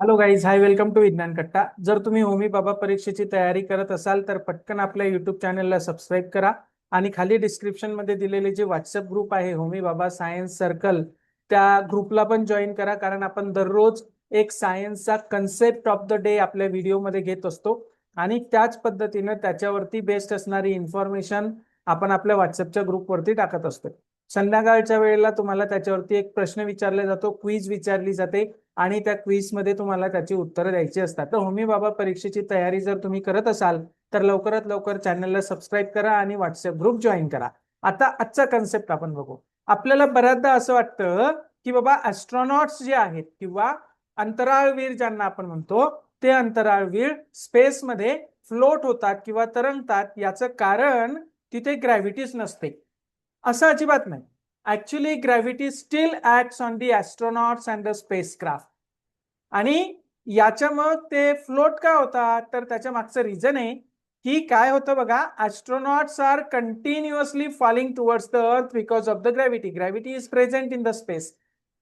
Hello guys, hi, welcome to Vigyan Katta. जर तुम्ही होमी बाबा परीक्षेची तयारी करत असाल तर पटकन आपल्या युट्यूब चॅनलला सबस्क्राईब करा आणि खाली डिस्क्रिप्शन मध्ये दिलेले जे व्हॉट्सअप ग्रुप आहे होमी बाबा सायन्स सर्कल, त्या ग्रुपला पण जॉईन करा. कारण आपण दररोज एक सायन्सचा कन्सेप्ट ऑफ द डे आपल्या व्हिडिओमध्ये घेत असतो आणि त्याच पद्धतीनं त्याच्यावरती बेस्ड असणारी इन्फॉर्मेशन आपण आपल्या व्हॉट्सअपच्या ग्रुपवरती टाकत असतो. संध्याकाळच्या वेळेला तुम्हाला त्याच्यावरती एक प्रश्न विचारला जातो, क्विज विचारली जाते आणि त्या क्विज मध्ये तुम्हाला त्याची उत्तरं द्यायची असतात. तर होमी बाबा परीक्षेची तयारी जर तुम्ही करत असाल तर लवकरात लवकर चॅनलला सबस्क्राईब करा आणि व्हॉट्सअप ग्रुप जॉईन करा. आता आजचा कन्सेप्ट आपण बघू. आपल्याला बऱ्याचदा असं वाटतं की बाबा ॲस्ट्रॉनॉट्स जे आहेत किंवा अंतराळवीर ज्यांना आपण म्हणतो, ते अंतराळवीर स्पेसमध्ये फ्लोट होतात किंवा तरंगतात. याचं कारण तिथे ग्रॅव्हिटीच नसते, असं अजिबात नाही. Actually gravity steel acts on the astronauts and the spacecraft. आणि याच्या मग ते फ्लोट का होतात, तर त्याच्या मागचं रिझन आहे की काय होतं बघा, astronauts are continuously falling towards the earth because of the gravity. Gravity is present in the space,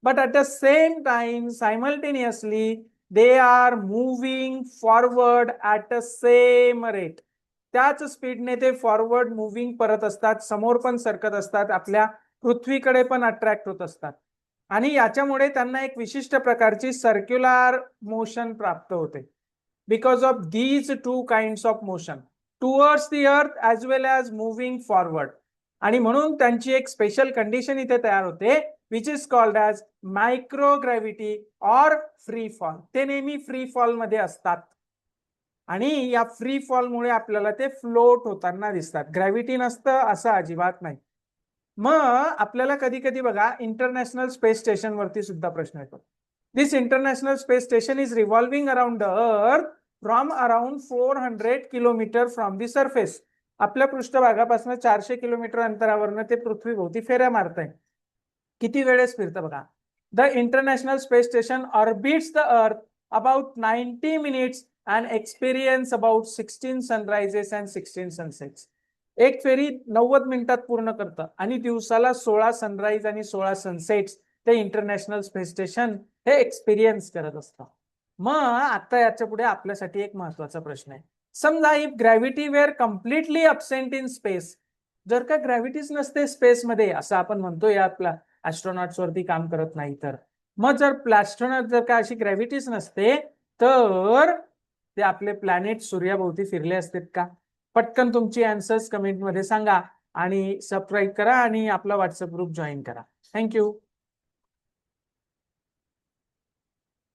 but at the same time simultaneously they are moving forward at a same rate. त्याच स्पीडने ते forward moving परत असतात, समोर पण सरकत असतात, आपल्या पृथ्वीकडे पण अट्रॅक्ट होत असतात. आणि याच्यामुळे त्यांना एक विशिष्ट प्रकारची सर्क्युलर मोशन प्राप्त होते because of these two kinds of motion towards the earth as well as moving forward. आणि म्हणून त्यांची एक स्पेशल कंडिशन इथे तयार होते which is called as microgravity or free fall. ते नेहमी फ्री फॉल मध्ये असतात आणि या फ्री फॉलमुळे आपल्याला ते फ्लोट होताना दिसतात. ग्रॅव्हिटी नसतं असं अजिबात नाही. मग आपल्याला कधी कधी बघा इंटरनॅशनल स्पेस स्टेशन वरती सुद्धा प्रश्न येतो. This international space station is revolving around the earth from around 400 kilometre from the surface. आपल्या पृष्ठभागापासून 400 किलोमीटर अंतरावरनं ते पृथ्वीभोवती फेऱ्या मारत आहे. किती वेळेस फिरतं बघा. The international space station orbits the earth about 90 minutes and experience about 16 sunrises and 16 sunsets. एक फेरी 90 मिनिटात पूर्ण करतं आणि दिवसाला 16 सनराईज आणि 16 सनसेट्स ते इंटरनॅशनल स्पेस स्टेशन हे एक्सपिरियन्स करत असतं. मग आता याच्या पुढे आपल्यासाठी एक महत्वाचा प्रश्न आहे. समजा if gravity were completely absent in space, जर का ग्रॅव्हिटीच नसते स्पेसमध्ये असं आपण म्हणतोय आपला ॲस्ट्रॉनॉट्स वरती काम करत नाही तर, मग जर ॲस्ट्रॉनॉट जर का अशी ग्रॅव्हिटीच नसते तर ते आपले प्लॅनेट सूर्याभोवती फिरले असते का? पटकन तुमची आन्सर्स कमेंटमध्ये सांगा आणि सबस्क्राईब करा आणि आपला व्हॉट्सअप ग्रुप जॉईन करा. थँक्यू.